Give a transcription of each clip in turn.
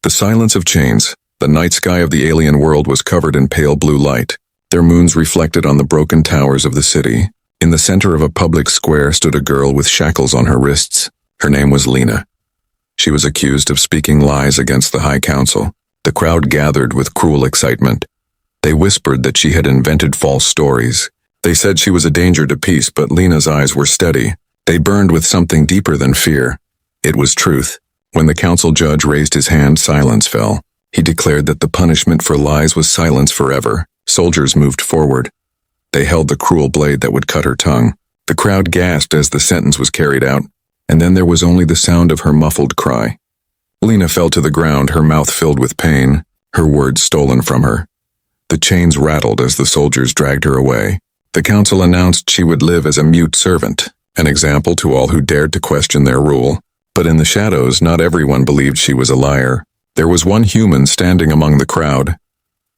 The silence of chains. The night sky of the alien world was covered in pale blue light. Their moons reflected on the broken towers of the city. In the center of a public square stood a girl with shackles on her wrists. Her name was Lena. She was accused of speaking lies against the High Council. The crowd gathered with cruel excitement. They whispered that she had invented false stories. They said she was a danger to peace, but Lena's eyes were steady. They burned with something deeper than fear. It was truth. When the council judge raised his hand, silence fell. He declared that the punishment for lies was silence forever. Soldiers moved forward. They held the cruel blade that would cut her tongue. The crowd gasped as the sentence was carried out, and then there was only the sound of her muffled cry. Lena fell to the ground, her mouth filled with pain, her words stolen from her. The chains rattled as the soldiers dragged her away. The council announced she would live as a mute servant, an example to all who dared to question their rule. But in the shadows, not everyone believed she was a liar. There was one human standing among the crowd.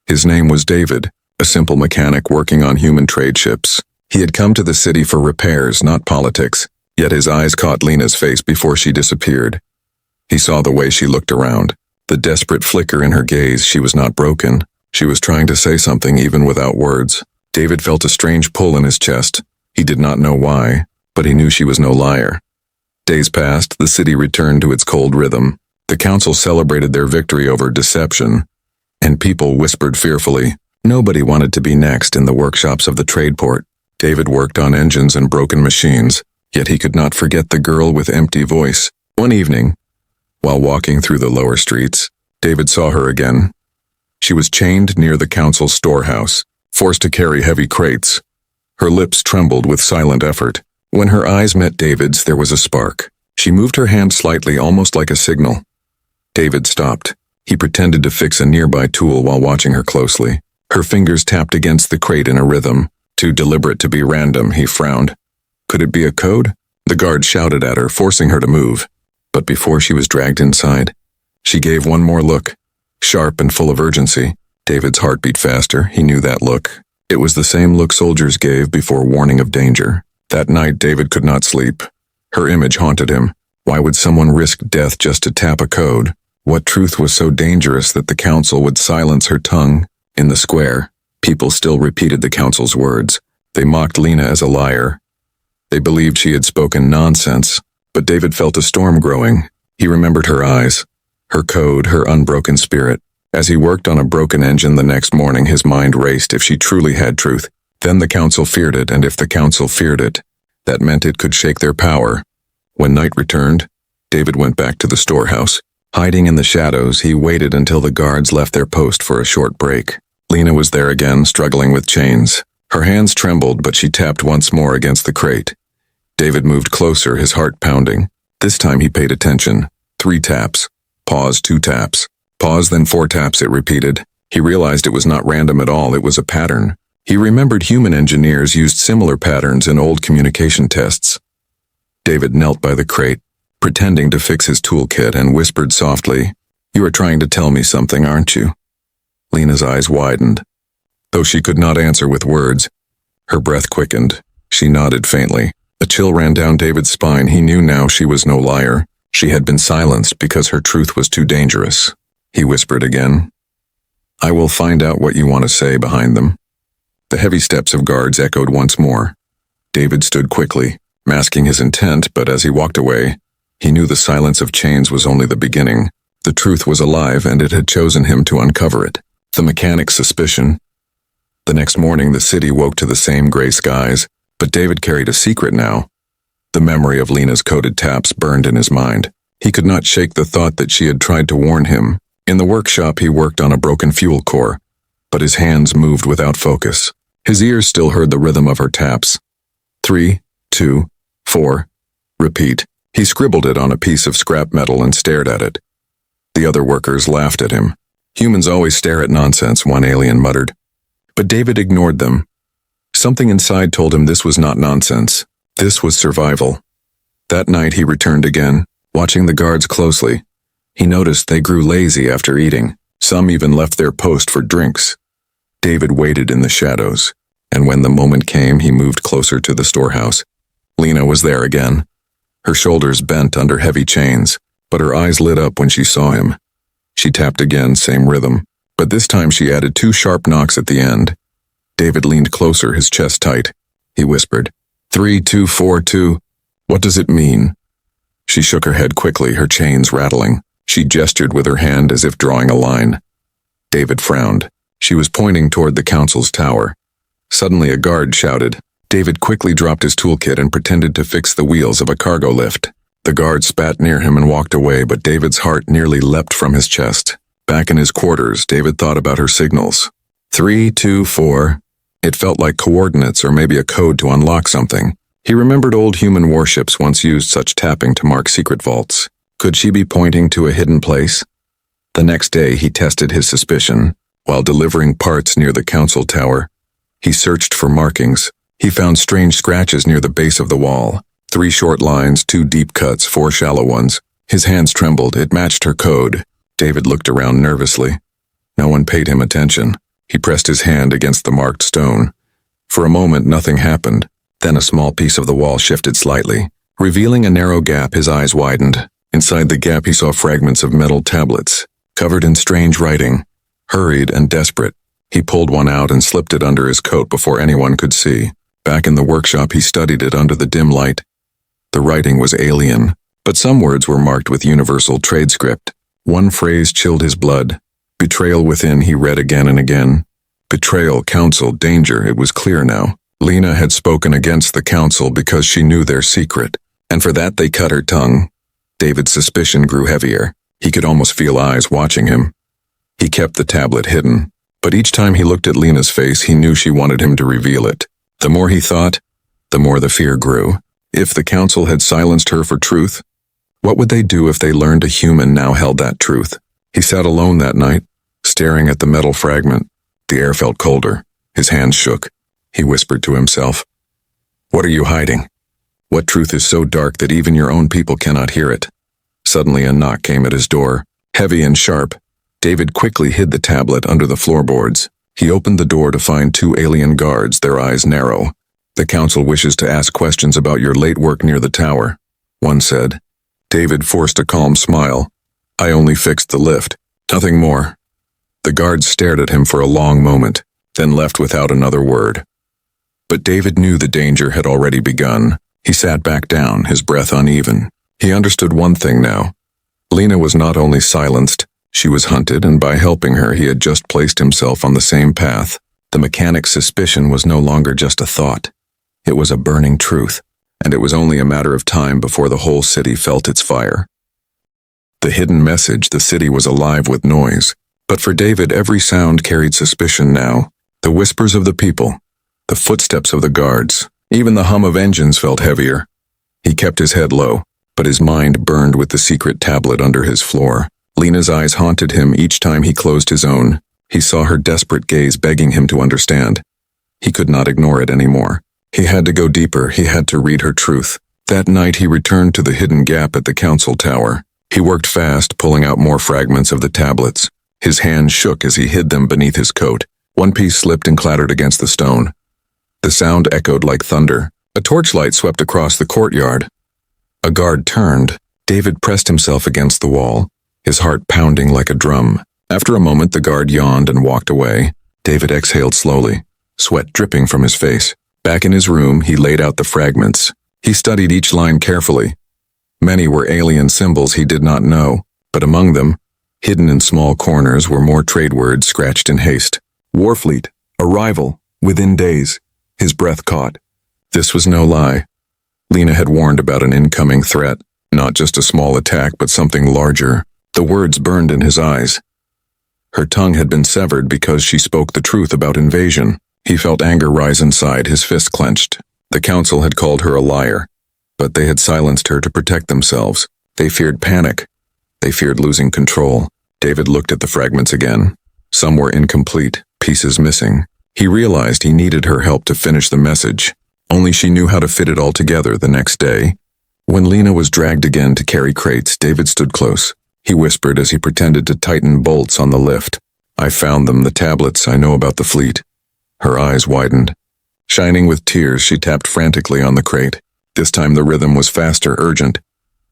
His name was David, a simple mechanic working on human trade ships. He had come to the city for repairs, not politics, yet his eyes caught Lena's face before she disappeared. He saw the way she looked around, the desperate flicker in her gaze. She was not broken. She was trying to say something even without words. David felt a strange pull in his chest. He did not know why, but he knew she was no liar. Days passed, the city returned to its cold rhythm. The council celebrated their victory over deception, and people whispered fearfully. Nobody wanted to be next in the workshops of the trade port. David worked on engines and broken machines, yet he could not forget the girl with empty voice. One evening, while walking through the lower streets, David saw her again. She was chained near the council's storehouse, forced to carry heavy crates. Her lips trembled with silent effort. When her eyes met David's, there was a spark. She moved her hand slightly, almost like a signal. David stopped. He pretended to fix a nearby tool while watching her closely. Her fingers tapped against the crate in a rhythm. Too deliberate to be random, he frowned. Could it be a code? The guard shouted at her, forcing her to move. But before she was dragged inside, she gave one more look, sharp and full of urgency. David's heart beat faster. He knew that look. It was the same look soldiers gave before warning of danger. That night, David could not sleep. Her image haunted him. Why would someone risk death just to tap a code? What truth was so dangerous that the council would silence her tongue? In the square, people still repeated the council's words. They mocked Lena as a liar. They believed she had spoken nonsense, but David felt a storm growing. He remembered her eyes, her code, her unbroken spirit. As he worked on a broken engine the next morning, his mind raced. If she truly had truth, then the council feared it, and if the council feared it, that meant it could shake their power. When night returned, David went back to the storehouse. Hiding in the shadows, he waited until the guards left their post for a short break. Lena was there again, struggling with chains. Her hands trembled, but she tapped once more against the crate. David moved closer, his heart pounding. This time he paid attention. 3 taps. Pause, 2 taps. Pause, then 4 taps, it repeated. He realized it was not random at all, it was a pattern. He remembered human engineers used similar patterns in old communication tests. David knelt by the crate, pretending to fix his toolkit, and whispered softly, "You are trying to tell me something, aren't you?" Lena's eyes widened. Though she could not answer with words, her breath quickened. She nodded faintly. A chill ran down David's spine. He knew now she was no liar. She had been silenced because her truth was too dangerous. He whispered again, "I will find out what you want to say behind them." The heavy steps of guards echoed once more. David stood quickly, masking his intent, but as he walked away, he knew the silence of chains was only the beginning. The truth was alive, and it had chosen him to uncover it. The mechanic's suspicion. The next morning, the city woke to the same gray skies, but David carried a secret now. The memory of Lena's coded taps burned in his mind. He could not shake the thought that she had tried to warn him. In the workshop, he worked on a broken fuel core, but his hands moved without focus. His ears still heard the rhythm of her taps. 3, 2, 4. Repeat. He scribbled it on a piece of scrap metal and stared at it. The other workers laughed at him. "Humans always stare at nonsense," one alien muttered. But David ignored them. Something inside told him this was not nonsense. This was survival. That night he returned again, watching the guards closely. He noticed they grew lazy after eating. Some even left their post for drinks. David waited in the shadows, and when the moment came, he moved closer to the storehouse. Lena was there again. Her shoulders bent under heavy chains, but her eyes lit up when she saw him. She tapped again, same rhythm. But this time she added 2 sharp knocks at the end. David leaned closer, his chest tight. He whispered, 3242. What does it mean? She shook her head quickly, her chains rattling. She gestured with her hand as if drawing a line. David frowned. She was pointing toward the council's tower. Suddenly a guard shouted. David quickly dropped his toolkit and pretended to fix the wheels of a cargo lift. The guard spat near him and walked away, but David's heart nearly leapt from his chest. Back in his quarters, David thought about her signals. 324. It felt like coordinates or maybe a code to unlock something. He remembered old human warships once used such tapping to mark secret vaults. Could she be pointing to a hidden place? The next day he tested his suspicion. While delivering parts near the council tower, he searched for markings. He found strange scratches near the base of the wall. 3 short lines, 2 deep cuts, 4 shallow ones. His hands trembled. It matched her code. David looked around nervously. No one paid him attention. He pressed his hand against the marked stone. For a moment, nothing happened. Then a small piece of the wall shifted slightly. Revealing a narrow gap, his eyes widened. Inside the gap, he saw fragments of metal tablets, covered in strange writing. Hurried and desperate, he pulled one out and slipped it under his coat before anyone could see. Back in the workshop, he studied it under the dim light. The writing was alien, but some words were marked with universal trade script. One phrase chilled his blood. Betrayal within, he read again and again. Betrayal, council, danger, it was clear now. Lena had spoken against the council because she knew their secret, and for that they cut her tongue. David's suspicion grew heavier. He could almost feel eyes watching him. He kept the tablet hidden, but each time he looked at Lena's face, he knew she wanted him to reveal it. The more he thought, the more the fear grew. If the council had silenced her for truth, what would they do if they learned a human now held that truth? He sat alone that night, staring at the metal fragment. The air felt colder. His hands shook. He whispered to himself, "What are you hiding? What truth is so dark that even your own people cannot hear it?" Suddenly a knock came at his door, heavy and sharp. David quickly hid the tablet under the floorboards. He opened the door to find 2 alien guards, their eyes narrow. "The council wishes to ask questions about your late work near the tower," one said. David forced a calm smile. "I only fixed the lift. Nothing more." The guards stared at him for a long moment, then left without another word. But David knew the danger had already begun. He sat back down, his breath uneven. He understood one thing now. Lena was not only silenced, she was hunted, and by helping her, he had just placed himself on the same path. The mechanic's suspicion was no longer just a thought. It was a burning truth, and it was only a matter of time before the whole city felt its fire. The hidden message, the city was alive with noise. But for David, every sound carried suspicion now. The whispers of the people, the footsteps of the guards, even the hum of engines felt heavier. He kept his head low, but his mind burned with the secret tablet under his floor. Lena's eyes haunted him each time he closed his own. He saw her desperate gaze begging him to understand. He could not ignore it anymore. He had to go deeper. He had to read her truth. That night he returned to the hidden gap at the council tower. He worked fast, pulling out more fragments of the tablets. His hands shook as he hid them beneath his coat. One piece slipped and clattered against the stone. The sound echoed like thunder. A torchlight swept across the courtyard. A guard turned. David pressed himself against the wall, his heart pounding like a drum. After a moment, the guard yawned and walked away. David exhaled slowly, sweat dripping from his face. Back in his room, he laid out the fragments. He studied each line carefully. Many were alien symbols he did not know, but among them, hidden in small corners, were more trade words scratched in haste. Warfleet, arrival, within days. His breath caught. This was no lie. Lena had warned about an incoming threat, not just a small attack, but something larger. The words burned in his eyes. Her tongue had been severed because she spoke the truth about invasion. He felt anger rise inside, his fist clenched. The council had called her a liar, but they had silenced her to protect themselves. They feared panic. They feared losing control. David looked at the fragments again. Some were incomplete, pieces missing. He realized he needed her help to finish the message. Only she knew how to fit it all together the next day. When Lena was dragged again to carry crates, David stood close. He whispered as he pretended to tighten bolts on the lift. "I found them, the tablets. I know about the fleet." Her eyes widened. Shining with tears, she tapped frantically on the crate. This time the rhythm was faster, urgent.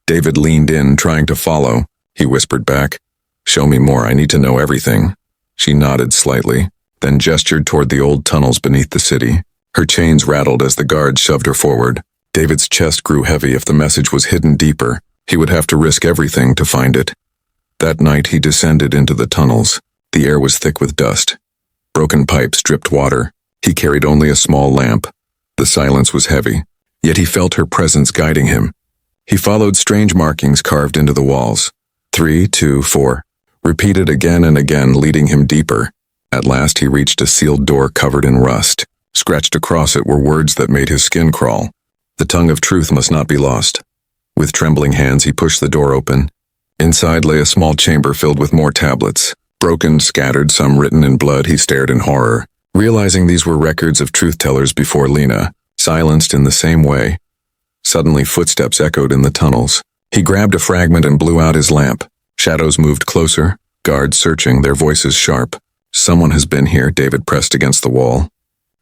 David leaned in, trying to follow. He whispered back, Show me more, I need to know everything. She nodded slightly, then gestured toward the old tunnels beneath the city. Her chains rattled as the guards shoved her forward. David's chest grew heavy. If the message was hidden deeper, he would have to risk everything to find it. That night he descended into the tunnels. The air was thick with dust. Broken pipes dripped water. He carried only a small lamp. The silence was heavy, yet he felt her presence guiding him. He followed strange markings carved into the walls. 3, 2, 4. Repeated again and again, leading him deeper. At last he reached a sealed door covered in rust. Scratched across it were words that made his skin crawl. The tongue of truth must not be lost. With trembling hands he pushed the door open. Inside lay a small chamber filled with more tablets. Broken, scattered, some written in blood. He stared in horror, realizing these were records of truth-tellers before Lena, silenced in the same way. Suddenly footsteps echoed in the tunnels. He grabbed a fragment and blew out his lamp. Shadows moved closer, guards searching, their voices sharp. Someone has been here. David pressed against the wall.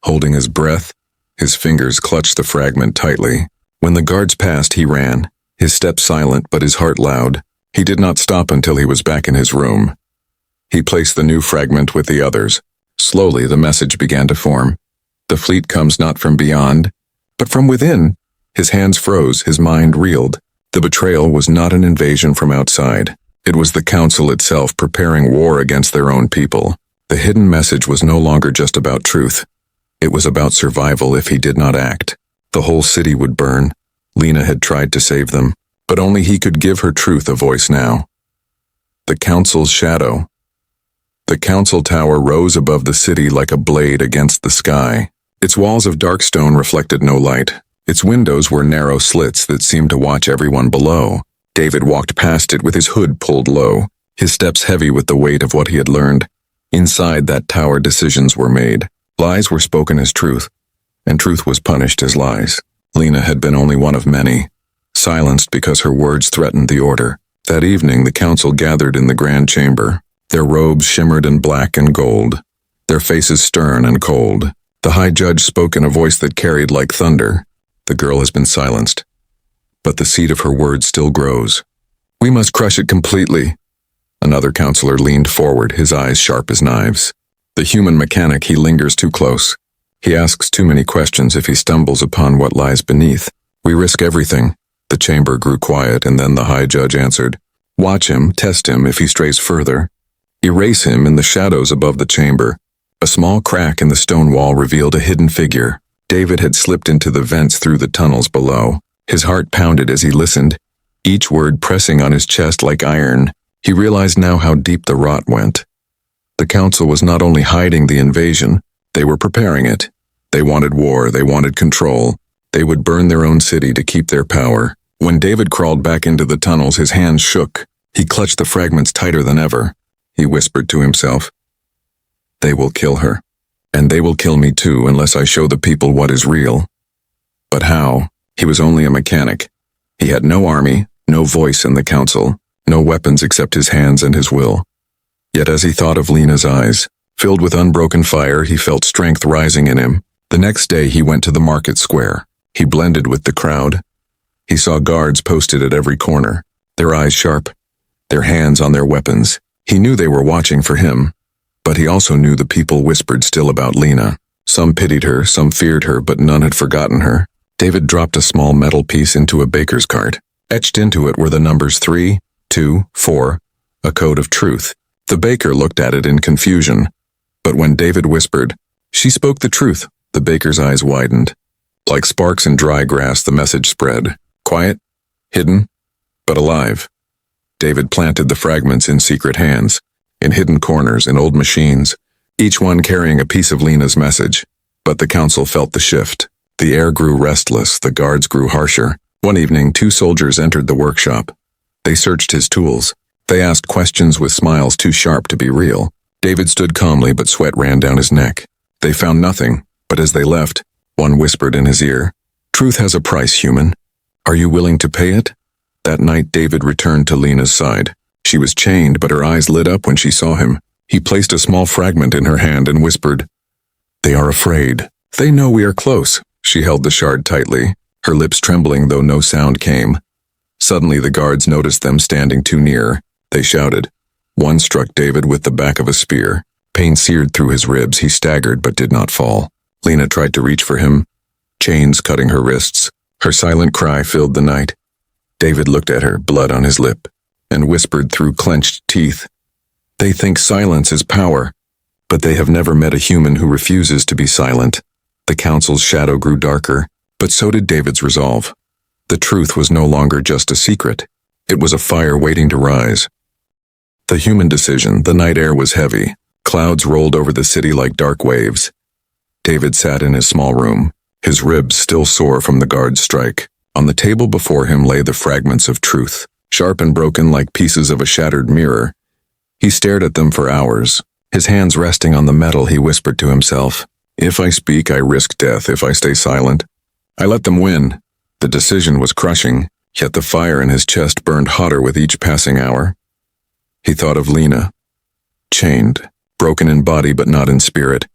Holding his breath, his fingers clutched the fragment tightly. When the guards passed, he ran, his steps silent but his heart loud. He did not stop until he was back in his room. He placed the new fragment with the others. Slowly the message began to form. The fleet comes not from beyond, but from within. His hands froze, his mind reeled. The betrayal was not an invasion from outside. It was the council itself preparing war against their own people. The hidden message was no longer just about truth. It was about survival if he did not act. The whole city would burn. Lena had tried to save them, but only he could give her truth a voice now. The council's shadow. The council tower rose above the city like a blade against the sky. Its walls of dark stone reflected no light. Its windows were narrow slits that seemed to watch everyone below. David walked past it with his hood pulled low, his steps heavy with the weight of what he had learned. Inside that tower, decisions were made. Lies were spoken as truth, and truth was punished as lies. Lena had been only one of many, silenced because her words threatened the order. That evening the council gathered in the grand chamber. Their robes shimmered in black and gold, their faces stern and cold. The high judge spoke in a voice that carried like thunder. The girl has been silenced, but the seed of her words still grows. We must crush it completely. Another counselor leaned forward, his eyes sharp as knives. The human mechanic, he lingers too close. He asks too many questions. If he stumbles upon what lies beneath, we risk everything. The chamber grew quiet, and then the high judge answered. Watch him, test him if he strays further. Erase him in the shadows above the chamber. A small crack in the stone wall revealed a hidden figure. David had slipped into the vents through the tunnels below. His heart pounded as he listened, each word pressing on his chest like iron. He realized now how deep the rot went. The council was not only hiding the invasion, they were preparing it. They wanted war, they wanted control. They would burn their own city to keep their power. When David crawled back into the tunnels, his hands shook. He clutched the fragments tighter than ever. He whispered to himself, "They will kill her, and they will kill me too unless I show the people what is real." But how? He was only a mechanic. He had no army, no voice in the council, no weapons except his hands and his will. Yet as he thought of Lena's eyes, filled with unbroken fire, he felt strength rising in him. The next day he went to the market square. He blended with the crowd. He saw guards posted at every corner, their eyes sharp, their hands on their weapons. He knew they were watching for him, but he also knew the people whispered still about Lena. Some pitied her, some feared her, but none had forgotten her. David dropped a small metal piece into a baker's cart. Etched into it were the numbers 3, 2, 4, a code of truth. The baker looked at it in confusion, but when David whispered, "She spoke the truth," the baker's eyes widened. Like sparks in dry grass, the message spread. Quiet, hidden, but alive. David planted the fragments in secret hands, in hidden corners, in old machines, each one carrying a piece of Lena's message. But the council felt the shift. The air grew restless, the guards grew harsher. One evening, 2 soldiers entered the workshop. They searched his tools. They asked questions with smiles too sharp to be real. David stood calmly, but sweat ran down his neck. They found nothing, but as they left, one whispered in his ear, "Truth has a price, human. Are you willing to pay it?" That night, David returned to Lena's side. She was chained, but her eyes lit up when she saw him. He placed a small fragment in her hand and whispered, "They are afraid. They know we are close." She held the shard tightly, her lips trembling though no sound came. Suddenly the guards noticed them standing too near. They shouted, One struck David with the back of a spear. Pain seared through his ribs. He staggered but did not fall. Lena tried to reach for him, chains cutting her wrists. Her silent cry filled the night. David looked at her, blood on his lip, and whispered through clenched teeth, "They think silence is power, but they have never met a human who refuses to be silent." The council's shadow grew darker, but so did David's resolve. The truth was no longer just a secret. It was a fire waiting to rise. The human decision. The night air was heavy. Clouds rolled over the city like dark waves. David sat in his small room, his ribs still sore from the guard's strike. On the table before him lay the fragments of truth, sharp and broken like pieces of a shattered mirror. He stared at them for hours. His hands resting on the metal, he whispered to himself, "If I speak, I risk death. If I stay silent, I let them win." The decision was crushing, yet the fire in his chest burned hotter with each passing hour. He thought of Lena, chained, broken in body but not in spirit.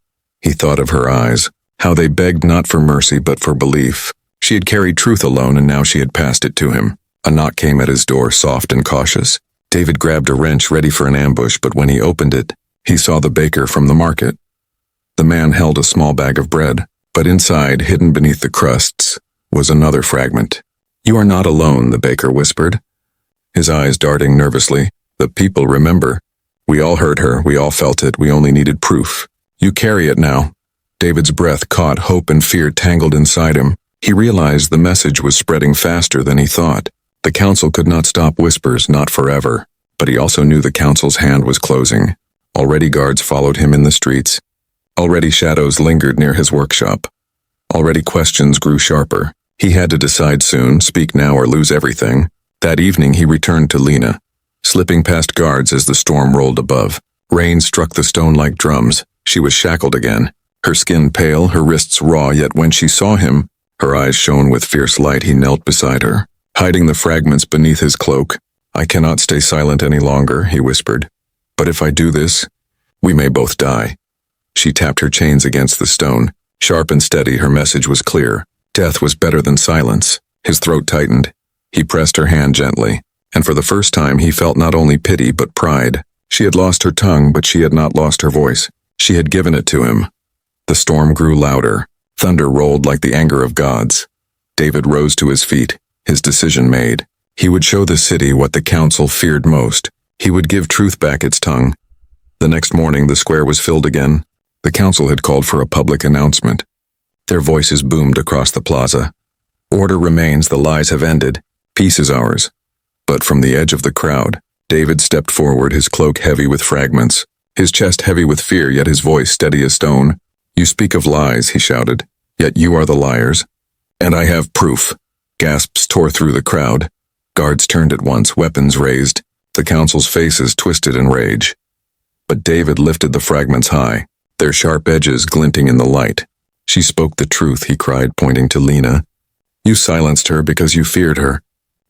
He thought of her eyes, how they begged not for mercy but for belief. She had carried truth alone, and now she had passed it to him. A knock came at his door, soft and cautious. David grabbed a wrench, ready for an ambush, but when he opened it, he saw the baker from the market. The man held a small bag of bread, but inside, hidden beneath the crusts, was another fragment. "You are not alone," the baker whispered, his eyes darting nervously. "The people remember. We all heard her, we all felt it, we only needed proof. You carry it now." David's breath caught, hope and fear tangled inside him. He realized the message was spreading faster than he thought. The council could not stop whispers, not forever. But he also knew the council's hand was closing. Already guards followed him in the streets. Already shadows lingered near his workshop. Already questions grew sharper. He had to decide soon, speak now or lose everything. That evening he returned to Lena, slipping past guards as the storm rolled above. Rain struck the stone like drums. She was shackled again, her skin pale, her wrists raw, yet when she saw him, her eyes shone with fierce light. He knelt beside her, hiding the fragments beneath his cloak. "I cannot stay silent any longer," he whispered. "But if I do this, we may both die." She tapped her chains against the stone. Sharp and steady, her message was clear. Death was better than silence. His throat tightened. He pressed her hand gently, and for the first time he felt not only pity but pride. She had lost her tongue, but she had not lost her voice. She had given it to him. The storm grew louder. Thunder rolled like the anger of gods. David rose to his feet, his decision made. He would show the city what the council feared most. He would give truth back its tongue. The next morning the square was filled again. The council had called for a public announcement. Their voices boomed across the plaza. "Order remains, the lies have ended. Peace is ours." But from the edge of the crowd, David stepped forward, his cloak heavy with fragments, his chest heavy with fear, yet his voice steady as stone. "You speak of lies," he shouted, "yet you are the liars. And I have proof." Gasps tore through the crowd. Guards turned at once, weapons raised, the council's faces twisted in rage. But David lifted the fragments high, their sharp edges glinting in the light. "She spoke the truth," he cried, pointing to Lena. "You silenced her because you feared her.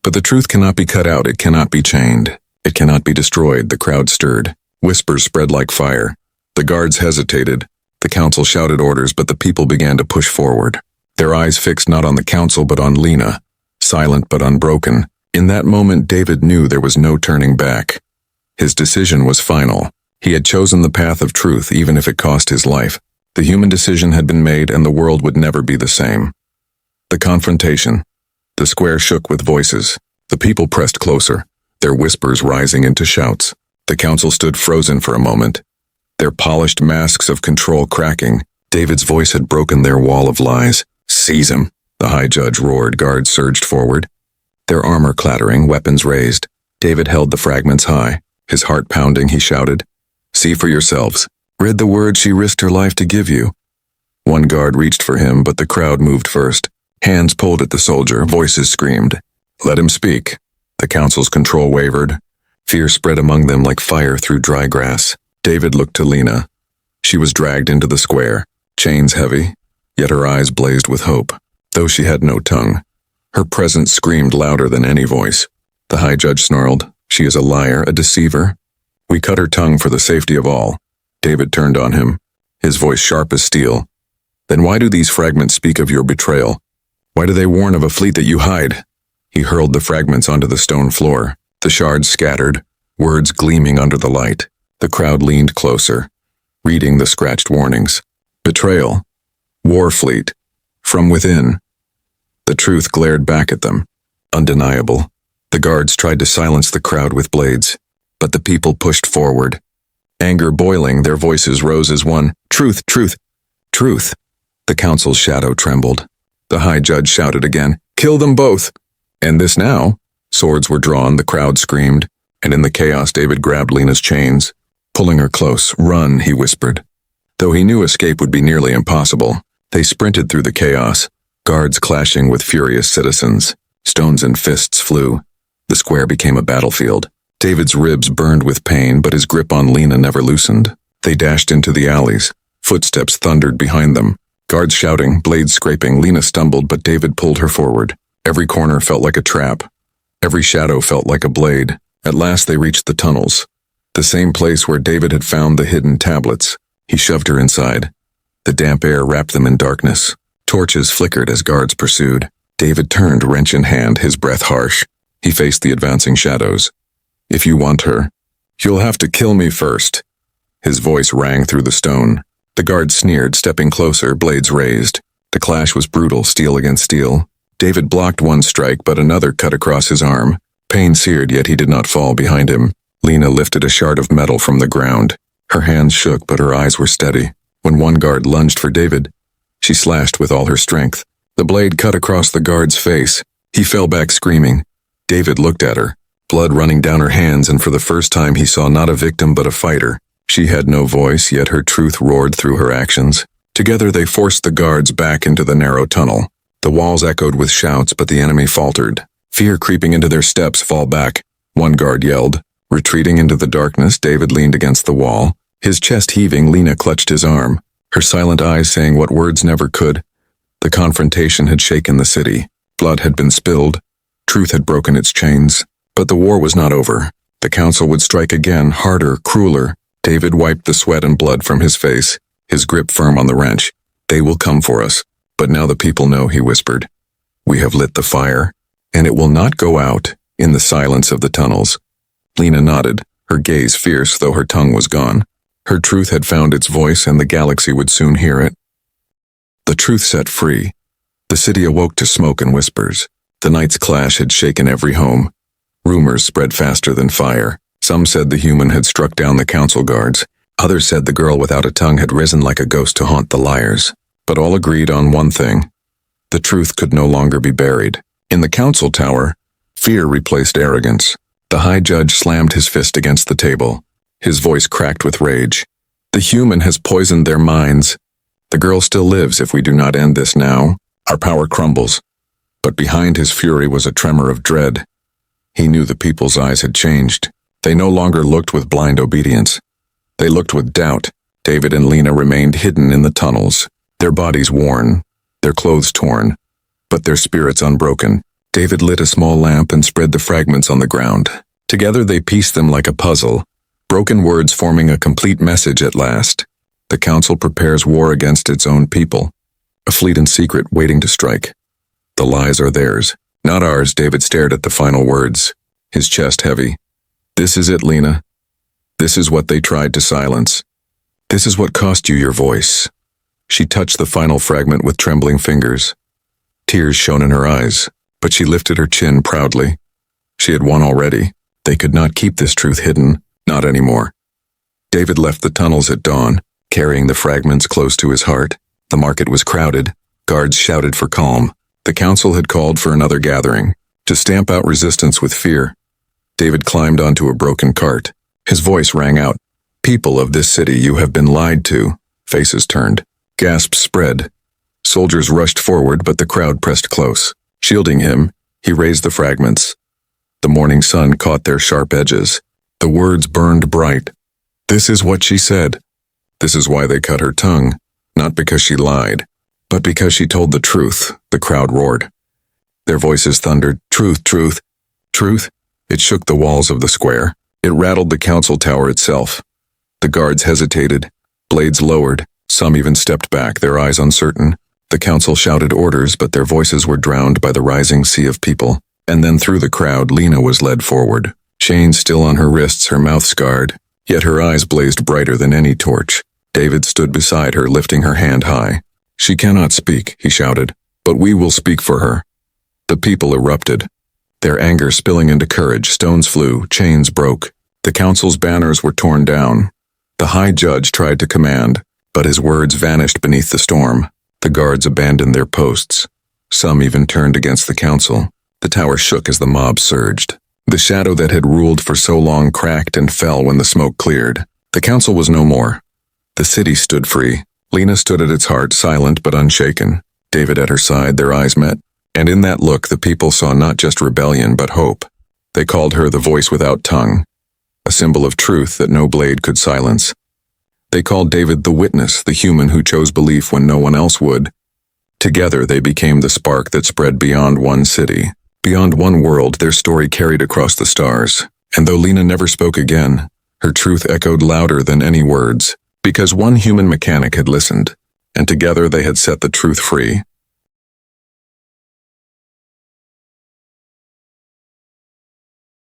But the truth cannot be cut out, it cannot be chained. It cannot be destroyed." The crowd stirred. Whispers spread like fire. The guards hesitated. The council shouted orders, but the people began to push forward. Their eyes fixed not on the council but on Lena, silent but unbroken. In that moment David knew there was no turning back. His decision was final. He had chosen the path of truth, even if it cost his life. The human decision had been made, and the world would never be the same. The confrontation. The square shook with voices. The people pressed closer, their whispers rising into shouts. The council stood frozen for a moment, their polished masks of control cracking. David's voice had broken their wall of lies. "Seize him," the high judge roared. Guards surged forward, their armor clattering, weapons raised. David held the fragments high, his heart pounding. He shouted, "See for yourselves. Read the words she risked her life to give you." One guard reached for him, but the crowd moved first. Hands pulled at the soldier, voices screamed, "Let him speak." The council's control wavered. Fear spread among them like fire through dry grass. David looked to Lena. She was dragged into the square, chains heavy, yet her eyes blazed with hope, though she had no tongue. Her presence screamed louder than any voice. The high judge snarled, "She is a liar, a deceiver. We cut her tongue for the safety of all." David turned on him, his voice sharp as steel. "Then why do these fragments speak of your betrayal? Why do they warn of a fleet that you hide?" He hurled the fragments onto the stone floor. The shards scattered, words gleaming under the light. The crowd leaned closer, reading the scratched warnings. Betrayal. War fleet. From within. The truth glared back at them. Undeniable. The guards tried to silence the crowd with blades, but the people pushed forward. Anger boiling, their voices rose as one. Truth, truth, truth. The council's shadow trembled. The high judge shouted again, "Kill them both!" And this now? Swords were drawn, the crowd screamed, and in the chaos David grabbed Lena's chains. Pulling her close. "Run," he whispered. Though he knew escape would be nearly impossible, they sprinted through the chaos, guards clashing with furious citizens. Stones and fists flew. The square became a battlefield. David's ribs burned with pain, but his grip on Lena never loosened. They dashed into the alleys. Footsteps thundered behind them. Guards shouting, blades scraping. Lena stumbled, but David pulled her forward. Every corner felt like a trap. Every shadow felt like a blade. At last they reached the tunnels, the same place where David had found the hidden tablets. He shoved her inside. The damp air wrapped them in darkness. Torches flickered as guards pursued. David turned, wrench in hand, his breath harsh. He faced the advancing shadows. "If you want her, you'll have to kill me first." His voice rang through the stone. The guards sneered, stepping closer, blades raised. The clash was brutal, steel against steel. David blocked one strike, but another cut across his arm. Pain seared, yet he did not fall behind him. Lena lifted a shard of metal from the ground. Her hands shook, but her eyes were steady. When one guard lunged for David, she slashed with all her strength. The blade cut across the guard's face. He fell back screaming. David looked at her, blood running down her hands, and for the first time he saw not a victim but a fighter. She had no voice, yet her truth roared through her actions. Together they forced the guards back into the narrow tunnel. The walls echoed with shouts, but the enemy faltered. Fear creeping into their steps. "Fall back," one guard yelled. Retreating into the darkness, David leaned against the wall. His chest heaving, Lena clutched his arm, her silent eyes saying what words never could. The confrontation had shaken the city. Blood had been spilled. Truth had broken its chains. But the war was not over. The council would strike again, harder, crueler. David wiped the sweat and blood from his face, his grip firm on the wrench. "They will come for us. But now the people know," he whispered. "We have lit the fire, and it will not go out." In the silence of the tunnels, Lena nodded, her gaze fierce though her tongue was gone. Her truth had found its voice, and the galaxy would soon hear it. The truth set free. The city awoke to smoke and whispers. The night's clash had shaken every home. Rumors spread faster than fire. Some said the human had struck down the council guards. Others said the girl without a tongue had risen like a ghost to haunt the liars. But all agreed on one thing. The truth could no longer be buried. In the council tower, fear replaced arrogance. The high judge slammed his fist against the table. His voice cracked with rage. "The human has poisoned their minds. The girl still lives if we do not end this now. Our power crumbles." But behind his fury was a tremor of dread. He knew the people's eyes had changed. They no longer looked with blind obedience. They looked with doubt. David and Lena remained hidden in the tunnels, their bodies worn, their clothes torn, but their spirits unbroken. David lit a small lamp and spread the fragments on the ground. Together they pieced them like a puzzle, broken words forming a complete message at last. The council prepares war against its own people, a fleet in secret waiting to strike. The lies are theirs, not ours. David stared at the final words, his chest heavy. "This is it, Lena. This is what they tried to silence. This is what cost you your voice." She touched the final fragment with trembling fingers. Tears shone in her eyes, but she lifted her chin proudly. She had won already. They could not keep this truth hidden, not anymore. David left the tunnels at dawn, carrying the fragments close to his heart. The market was crowded. Guards shouted for calm. The council had called for another gathering, to stamp out resistance with fear. David climbed onto a broken cart. His voice rang out, "People of this city, you have been lied to." Faces turned. Gasps spread. Soldiers rushed forward, but the crowd pressed close. Shielding him, he raised the fragments. The morning sun caught their sharp edges. The words burned bright. "This is what she said. This is why they cut her tongue. Not because she lied, but because she told the truth." The crowd roared. Their voices thundered, "Truth, truth, truth." It shook the walls of the square. It rattled the council tower itself. The guards hesitated, blades lowered. Some even stepped back, their eyes uncertain. The council shouted orders, but their voices were drowned by the rising sea of people. And then through the crowd, Lena was led forward. chains still on her wrists, her mouth scarred, yet her eyes blazed brighter than any torch. David stood beside her, lifting her hand high. "She cannot speak," he shouted, "but we will speak for her." The people erupted, their anger spilling into courage. Stones flew, chains broke. The council's banners were torn down. The high judge tried to command, but his words vanished beneath the storm. The guards abandoned their posts. Some even turned against the council. The tower shook as the mob surged. The shadow that had ruled for so long cracked and fell when the smoke cleared. The council was no more. The city stood free. Lena stood at its heart, silent but unshaken. David at her side, their eyes met. And in that look, the people saw not just rebellion, but hope. They called her the voice without tongue, a symbol of truth that no blade could silence. They called David the witness, the human who chose belief when no one else would. Together, they became the spark that spread beyond one city. Beyond one world, their story carried across the stars. And though Lena never spoke again, her truth echoed louder than any words, because one human mechanic had listened, and together they had set the truth free.